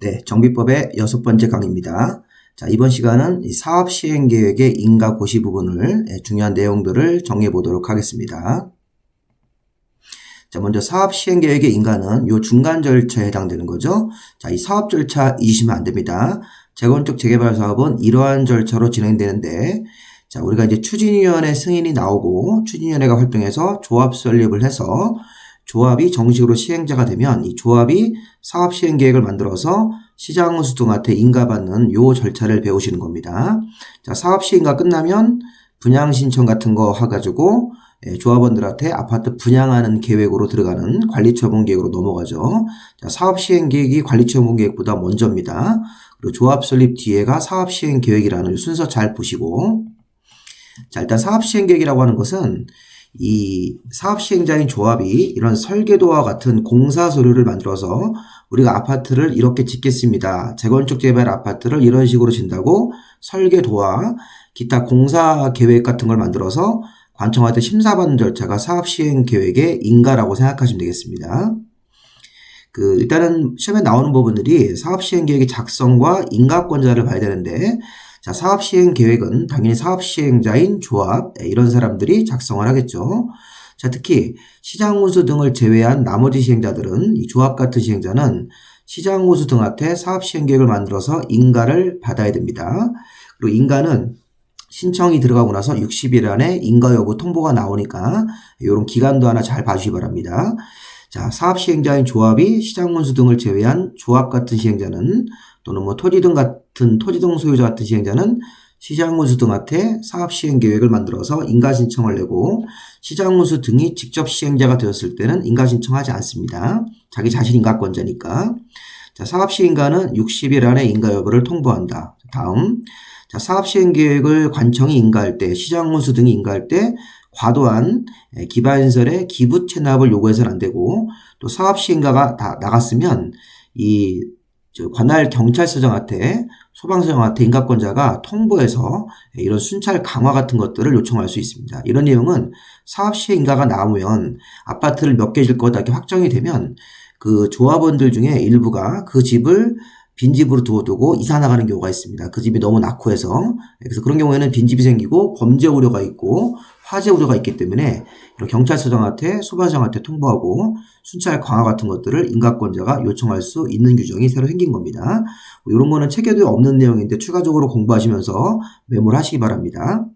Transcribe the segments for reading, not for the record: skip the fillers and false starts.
네, 정비법의 6번째 강의입니다. 자, 이번 시간은 사업 시행 계획의 인가 고시 부분을 중요한 내용들을 정리해 보도록 하겠습니다. 자, 먼저 사업 시행 계획의 인가는 요 중간 절차에 해당되는 거죠. 자, 이 사업 절차 잊으시면 안 됩니다. 재건축 재개발 사업은 이러한 절차로 진행되는데, 자, 우리가 이제 추진위원회 승인이 나오고 추진위원회가 활동해서 조합 설립을 해서 조합이 정식으로 시행자가 되면 이 조합이 사업 시행 계획을 만들어서 시장운수 등한테 인가받는 요 절차를 배우시는 겁니다. 자, 사업 시행가 끝나면 분양 신청 같은 거 해가지고 조합원들한테 아파트 분양하는 계획으로 들어가는 관리처분 계획으로 넘어가죠. 자, 사업 시행 계획이 관리처분 계획보다 먼저입니다. 그리고 조합 설립 뒤에가 사업 시행 계획이라는 순서 잘 보시고, 자, 일단 사업 시행 계획이라고 하는 것은 이 사업 시행자인 조합이 이런 설계도와 같은 공사 서류를 만들어서 우리가 아파트를 이렇게 짓겠습니다. 재건축 재개발 아파트를 이런 식으로 짓는다고 설계도와 기타 공사 계획 같은 걸 만들어서 관청한테 심사받는 절차가 사업 시행 계획의 인가라고 생각하시면 되겠습니다. 일단은 시험에 나오는 부분들이 사업 시행 계획의 작성과 인가권자를 봐야 되는데, 자, 사업 시행 계획은 당연히 사업 시행자인 조합, 이런 사람들이 작성을 하겠죠. 자, 특히 시장운수 등을 제외한 나머지 시행자들은 이 조합 같은 시행자는 시장운수 등한테 사업 시행 계획을 만들어서 인가를 받아야 됩니다. 그리고 인가는 신청이 들어가고 나서 60일 안에 인가 여부 통보가 나오니까 이런 기간도 하나 잘 봐주시기 바랍니다. 자, 사업 시행자인 조합이 시장운수 등을 제외한 조합 같은 시행자는 또는 토지 등 소유자 같은 시행자는 시장운수 등한테 사업 시행 계획을 만들어서 인가 신청을 내고, 시장운수 등이 직접 시행자가 되었을 때는 인가 신청하지 않습니다. 자기 자신 인가권자니까. 자, 사업 시행가는 60일 안에 인가 여부를 통보한다. 다음, 자, 사업 시행 계획을 관청이 인가할 때, 시장운수 등이 인가할 때 과도한 기반시설의 기부 체납을 요구해서는 안 되고, 또 사업 시행가가 다 나갔으면 관할 경찰서장한테 소방서장한테 인가권자가 통보해서 이런 순찰 강화 같은 것들을 요청할 수 있습니다. 이런 내용은 사업 시행 인가가 나오면 아파트를 몇 개 질 거다 이렇게 확정이 되면 그 조합원들 중에 일부가 그 집을 빈집으로 두고 이사 나가는 경우가 있습니다. 그 집이 너무 낙후해서. 그래서 그런 경우에는 빈집이 생기고 범죄 우려가 있고 화재 우려가 있기 때문에 이런 경찰서장한테 소방서장한테 통보하고 순찰 강화 같은 것들을 인가권자가 요청할 수 있는 규정이 새로 생긴 겁니다. 이런 거는 책에도 없는 내용인데 추가적으로 공부하시면서 메모를 하시기 바랍니다.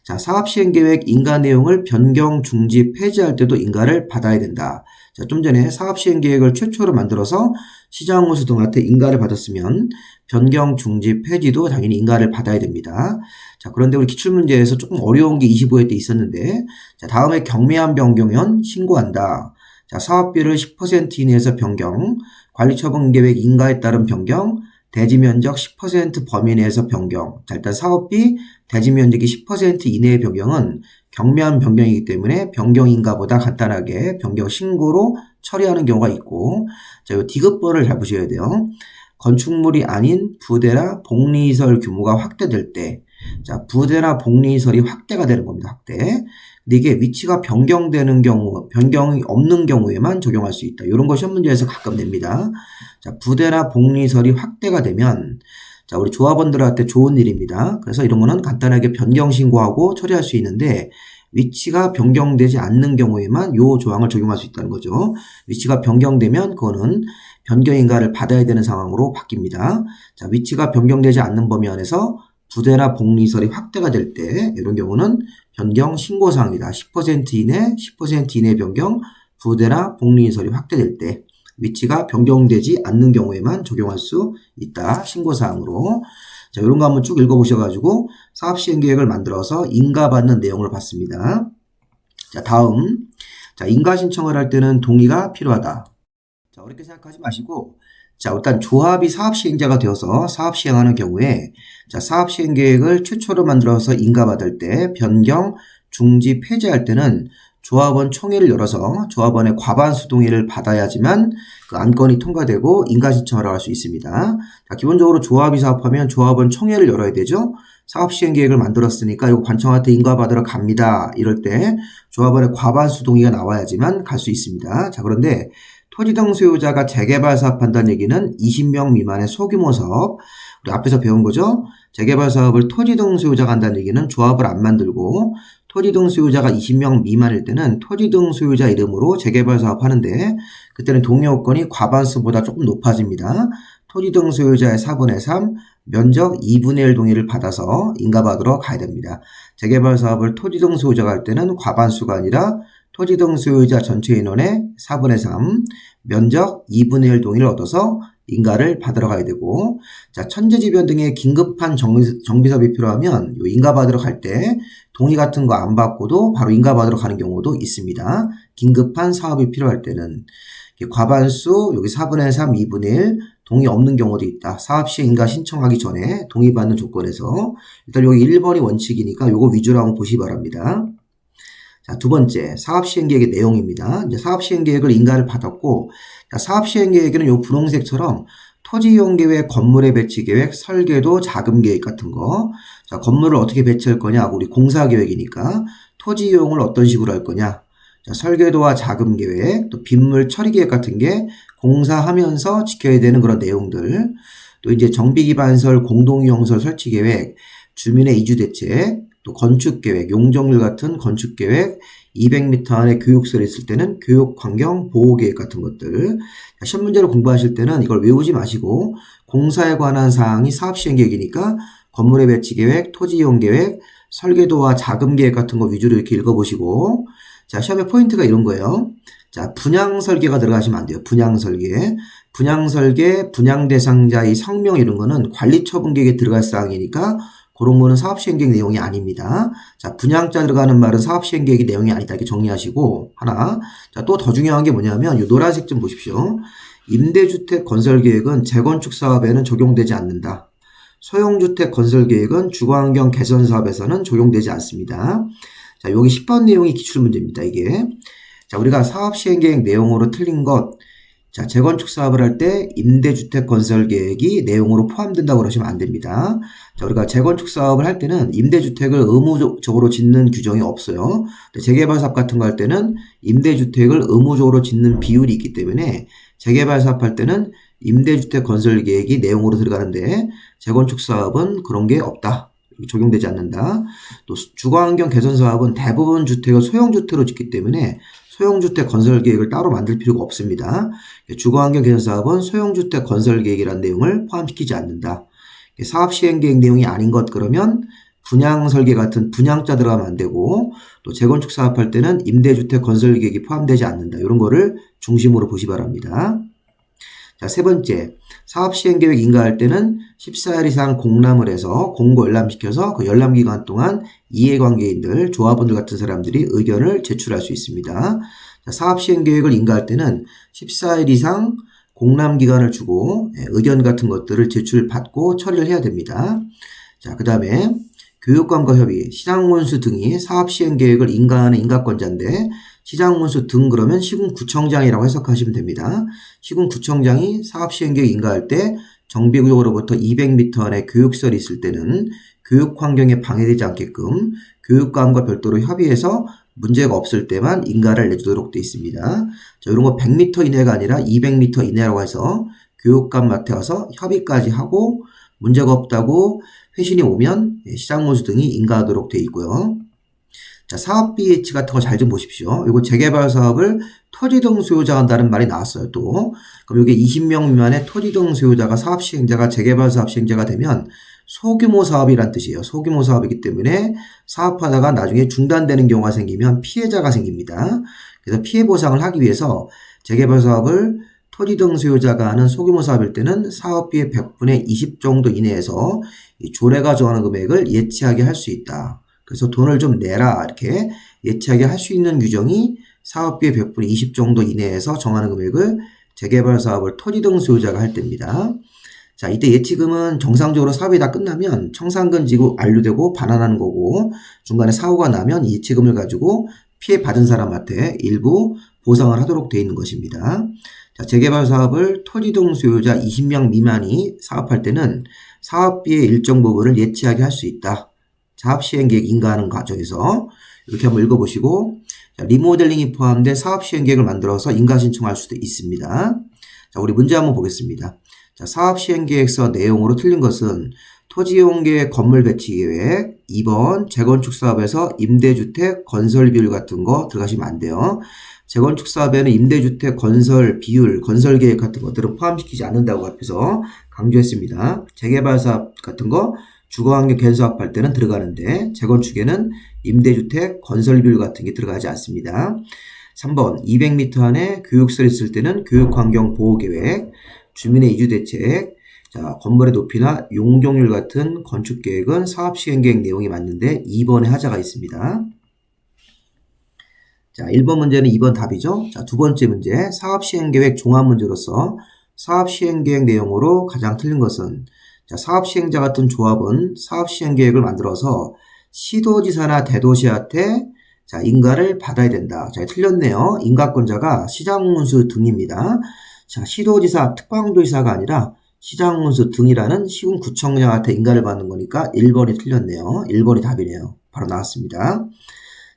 자, 사업시행계획 인가 내용을 변경, 중지, 폐지할 때도 인가를 받아야 된다. 자, 좀 전에 사업시행계획을 최초로 만들어서 시장운수 등한테 인가를 받았으면 변경, 중지, 폐지도 당연히 인가를 받아야 됩니다. 자, 그런데 우리 기출문제에서 조금 어려운 게 25회 때 있었는데, 자, 다음에 경미한 변경은 신고한다. 자, 사업비를 10% 이내에서 변경, 관리처분계획 인가에 따른 변경, 대지면적 10% 범위 내에서 변경. 자, 일단 사업비 대지면적이 10% 이내의 변경은 경미한 변경이기 때문에 변경 인가보다 간단하게 변경 신고로 처리하는 경우가 있고, 자, 이 디귿번을 잘 보셔야 돼요. 건축물이 아닌 부대나 복리시설 규모가 확대될 때, 자, 부대나 복리시설이 확대가 되는 겁니다. 확대. 근데 이게 위치가 변경되는 경우, 변경이 없는 경우에만 적용할 수 있다. 이런 거 시험 문제에서 가끔 냅니다. 자, 부대나 복리시설이 확대가 되면, 자, 우리 조합원들한테 좋은 일입니다. 그래서 이런 거는 간단하게 변경 신고하고 처리할 수 있는데, 위치가 변경되지 않는 경우에만 요 조항을 적용할 수 있다는 거죠. 위치가 변경되면 그거는 변경 인가를 받아야 되는 상황으로 바뀝니다. 자, 위치가 변경되지 않는 범위 안에서 부대나 복리시설이 확대가 될 때 이런 경우는 변경 신고 사항이다. 10% 이내, 10% 이내 변경, 부대나 복리시설이 확대될 때 위치가 변경되지 않는 경우에만 적용할 수 있다. 신고 사항으로. 자, 이런 거 한번 쭉 읽어보셔가지고 사업 시행 계획을 만들어서 인가받는 내용을 봤습니다. 자, 다음. 자, 인가 신청을 할 때는 동의가 필요하다. 자, 어렵게 생각하지 마시고, 자, 일단 조합이 사업 시행자가 되어서 사업 시행하는 경우에, 자, 사업 시행 계획을 최초로 만들어서 인가받을 때 변경, 중지, 폐지할 때는 조합원 총회를 열어서 조합원의 과반수 동의를 받아야지만 그 안건이 통과되고 인가 신청을 할 수 있습니다. 자, 기본적으로 조합이 사업하면 조합원 총회를 열어야 되죠. 사업 시행 계획을 만들었으니까 이거 관청한테 인가 받으러 갑니다. 이럴 때 조합원의 과반수 동의가 나와야지만 갈 수 있습니다. 자, 그런데 토지 등 소유자가 재개발 사업한다는 얘기는 20명 미만의 소규모 사업, 우리 앞에서 배운 거죠. 재개발 사업을 토지 등 소유자가 한다는 얘기는 조합을 안 만들고 토지 등 소유자가 20명 미만일 때는 토지 등 소유자 이름으로 재개발 사업 하는데 그때는 동의 요건이 과반수보다 조금 높아집니다. 토지 등 소유자의 4분의 3, 면적 2분의 1 동의를 받아서 인가받으러 가야 됩니다. 재개발 사업을 토지 등 소유자가 할 때는 과반수가 아니라 토지 등 소유자 전체 인원의 4분의 3, 면적 2분의 1 동의를 얻어서 인가를 받으러 가야 되고, 자, 천재지변 등의 긴급한 정비사업이 필요하면 인가받으러 갈 때 동의 같은 거 안 받고도 바로 인가받으러 가는 경우도 있습니다. 긴급한 사업이 필요할 때는 과반수, 여기 4분의 3, 2분의 1 동의 없는 경우도 있다. 사업 시행 인가 신청하기 전에 동의받는 조건에서 일단 여기 1번이 원칙이니까 요거 위주로 한번 보시기 바랍니다. 자, 두 번째, 사업시행계획의 내용입니다. 이제 사업시행계획을 인가를 받았고, 자, 사업시행계획에는 요 분홍색처럼 토지이용계획, 건물의 배치계획, 설계도, 자금계획 같은 거. 자, 건물을 어떻게 배치할 거냐? 우리 공사계획이니까 토지이용을 어떤 식으로 할 거냐? 자, 설계도와 자금계획, 또 빗물 처리계획 같은 게 공사하면서 지켜야 되는 그런 내용들. 또 이제 정비기반설, 공동이용설 설치계획, 주민의 이주대책, 또 건축계획, 용적률 같은 건축계획, 200m 안에 교육설이 있을 때는 교육환경 보호계획 같은 것들. 시험 문제를 공부하실 때는 이걸 외우지 마시고 공사에 관한 사항이 사업시행계획이니까 건물의 배치계획, 토지이용계획, 설계도와 자금계획 같은 거 위주로 이렇게 읽어보시고, 자, 시험의 포인트가 이런 거예요. 자, 분양설계가 들어가시면 안 돼요. 분양설계. 분양설계, 분양대상자의 성명 이런 거는 관리처분계획에 들어갈 사항이니까 그런 거는 사업시행계획 내용이 아닙니다. 자, 분양자 들어가는 말은 사업시행계획 내용이 아니다. 이렇게 정리하시고, 하나. 자, 또 더 중요한 게 뭐냐면, 이 노란색 좀 보십시오. 임대주택 건설계획은 재건축 사업에는 적용되지 않는다. 소형주택 건설계획은 주거환경 개선 사업에서는 적용되지 않습니다. 자, 여기 10번 내용이 기출문제입니다, 이게. 자, 우리가 사업시행계획 내용으로 틀린 것. 자, 재건축 사업을 할 때 임대주택 건설 계획이 내용으로 포함된다고 그러시면 안 됩니다. 자, 우리가 재건축 사업을 할 때는 임대주택을 의무적으로 짓는 규정이 없어요. 재개발 사업 같은 거 할 때는 임대주택을 의무적으로 짓는 비율이 있기 때문에 재개발 사업 할 때는 임대주택 건설 계획이 내용으로 들어가는데 재건축 사업은 그런 게 없다. 적용되지 않는다. 또 주거환경 개선 사업은 대부분 주택을 소형주택으로 짓기 때문에 소형주택 건설계획을 따로 만들 필요가 없습니다. 주거환경 개선 사업은 소형주택 건설계획이라는 내용을 포함시키지 않는다. 사업시행계획 내용이 아닌 것 그러면 분양설계 같은 분양자 들어가면 안 되고 또 재건축 사업할 때는 임대주택 건설계획이 포함되지 않는다. 이런 거를 중심으로 보시 바랍니다. 자, 세 번째, 사업시행계획 인가할 때는 14일 이상 공람을 해서 공고 열람시켜서 그 열람기간 동안 이해관계인들, 조합원들 같은 사람들이 의견을 제출할 수 있습니다. 자, 사업시행계획을 인가할 때는 14일 이상 공람기간을 주고 의견 같은 것들을 제출받고 처리를 해야 됩니다. 자, 그 다음에 교육감과 협의, 시장군수 등이 사업시행계획을 인가하는 인가권자인데 시장군수 등 그러면 시군구청장이라고 해석하시면 됩니다. 시군구청장이 사업시행계획 인가할 때 정비구역으로부터 200m 안에 교육설이 있을 때는 교육환경에 방해되지 않게끔 교육감과 별도로 협의해서 문제가 없을 때만 인가를 내주도록 되어 있습니다. 자, 이런 거 100m 이내가 아니라 200m 이내라고 해서 교육감 맡에 와서 협의까지 하고 문제가 없다고 회신이 오면 시장군수 등이 인가하도록 되어 있고요. 자, 사업비 예치 같은 거 잘 좀 보십시오. 이거 재개발 사업을 토지 등 소유자가 한다는 말이 나왔어요, 또. 그럼 이게 20명 미만의 토지 등 소유자가 사업 시행자가 재개발 사업 시행자가 되면 소규모 사업이란 뜻이에요. 소규모 사업이기 때문에 사업하다가 나중에 중단되는 경우가 생기면 피해자가 생깁니다. 그래서 피해 보상을 하기 위해서 재개발 사업을 토지 등 소유자가 하는 소규모 사업일 때는 사업비의 100분의 20 정도 이내에서 이 조례가 정하는 금액을 예치하게 할 수 있다. 그래서 돈을 좀 내라 이렇게 예치하게 할 수 있는 규정이 사업비의 100분의 20 정도 이내에서 정하는 금액을 재개발 사업을 토지 등 소유자가 할 때입니다. 자, 이때 예치금은 정상적으로 사업이 다 끝나면 청산금 지급 완료되고 반환하는 거고 중간에 사고가 나면 예치금을 가지고 피해 받은 사람한테 일부 보상을 하도록 되어 있는 것입니다. 자, 재개발 사업을 토지 등 소유자 20명 미만이 사업할 때는 사업비의 일정 부분을 예치하게 할 수 있다. 사업시행계획 인가하는 과정에서 이렇게 한번 읽어보시고 자, 리모델링이 포함된 사업 시행 계획을 만들어서 인가 신청할 수도 있습니다. 자, 우리 문제 한번 보겠습니다. 자, 사업 시행 계획서 내용으로 틀린 것은 토지 이용 계획, 건물 배치 계획, 2번 재건축 사업에서 임대주택 건설 비율 같은 거 들어가시면 안 돼요. 재건축 사업에는 임대주택 건설 비율, 건설 계획 같은 것들은 포함시키지 않는다고 앞에서 강조했습니다. 재개발 사업 같은 거 주거환경 개선사업할 때는 들어가는데 재건축에는 임대주택 건설 비율 같은 게 들어가지 않습니다. 3번 200m 안에 교육시설 있을 때는 교육환경보호계획, 주민의 이주대책, 자, 건물의 높이나 용적률 같은 건축계획은 사업시행계획 내용이 맞는데 2번에 하자가 있습니다. 자, 1번 문제는 2번 답이죠. 자, 두 번째 문제 사업시행계획 종합문제로서 사업시행계획 내용으로 가장 틀린 것은 자, 사업시행자 같은 조합은 사업시행계획을 만들어서 시도지사나 대도시한테 자, 인가를 받아야 된다. 자, 틀렸네요. 인가권자가 시장문수 등입니다. 자, 시도지사, 특방도지사가 아니라 시장문수 등이라는 시군구청장한테 인가를 받는 거니까 1번이 틀렸네요. 1번이 답이네요. 바로 나왔습니다.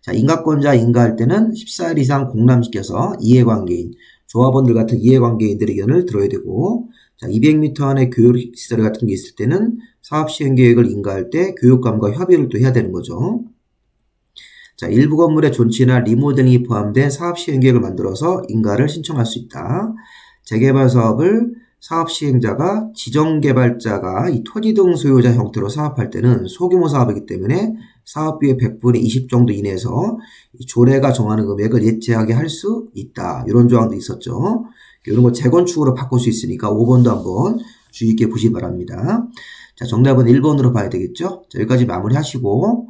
자, 인가권자 인가할 때는 14일 이상 공람시켜서 이해관계인, 조합원들 같은 이해관계인들의 의견을 들어야 되고, 자, 200m 안에 교육시설 같은 게 있을 때는 사업시행계획을 인가할 때 교육감과 협의를 또 해야 되는 거죠. 자, 일부 건물의 존치나 리모델링이 포함된 사업시행계획을 만들어서 인가를 신청할 수 있다. 재개발 사업을 사업시행자가 지정개발자가 이 토지 등 소유자 형태로 사업할 때는 소규모 사업이기 때문에 사업비의 100분의 20 정도 이내에서 이 조례가 정하는 금액을 예치하게 할 수 있다. 이런 조항도 있었죠. 이런 거 재건축으로 바꿀 수 있으니까 5번도 한번 주의 있게 보시기 바랍니다. 자, 정답은 1번으로 봐야 되겠죠. 자, 여기까지 마무리하시고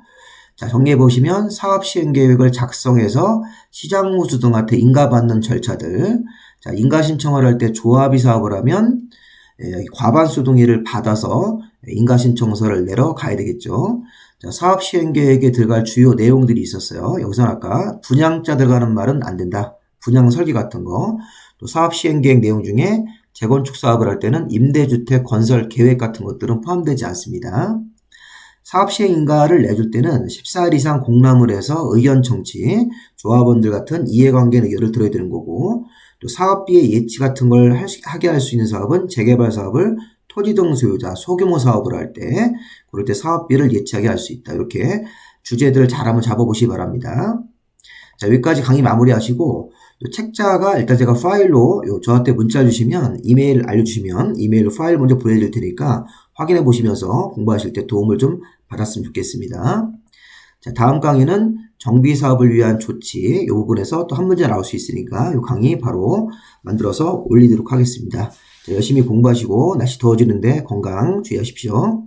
자, 정리해 보시면 사업시행계획을 작성해서 시장무수 등한테 인가받는 절차들, 자, 인가 신청을 할 때 조합이 사업을 하면 과반수 동의를 받아서 인가 신청서를 내러 가야 되겠죠. 자, 사업 시행 계획에 들어갈 주요 내용들이 있었어요. 여기서는 아까 분양자 들어가는 말은 안 된다. 분양 설계 같은 거. 또 사업 시행 계획 내용 중에 재건축 사업을 할 때는 임대주택 건설 계획 같은 것들은 포함되지 않습니다. 사업 시행 인가를 내줄 때는 14일 이상 공람을 해서 의견 청취, 조합원들 같은 이해관계 의견을 들어야 되는 거고, 또 사업비의 예치 같은 걸 하게 할 수 있는 사업은 재개발 사업을 토지 등 소유자, 소규모 사업을 할 때, 그럴 때 사업비를 예치하게 할 수 있다. 이렇게 주제들을 잘 한번 잡아보시기 바랍니다. 자, 여기까지 강의 마무리하시고, 책자가 일단 제가 파일로 저한테 문자 주시면, 이메일 알려주시면, 이메일로 파일 먼저 보내드릴 테니까 확인해 보시면서 공부하실 때 도움을 좀 받았으면 좋겠습니다. 자, 다음 강의는 정비 사업을 위한 조치, 이 부분에서 또 한 문제 나올 수 있으니까 이 강의 바로 만들어서 올리도록 하겠습니다. 자, 열심히 공부하시고 날씨 더워지는데 건강 주의하십시오.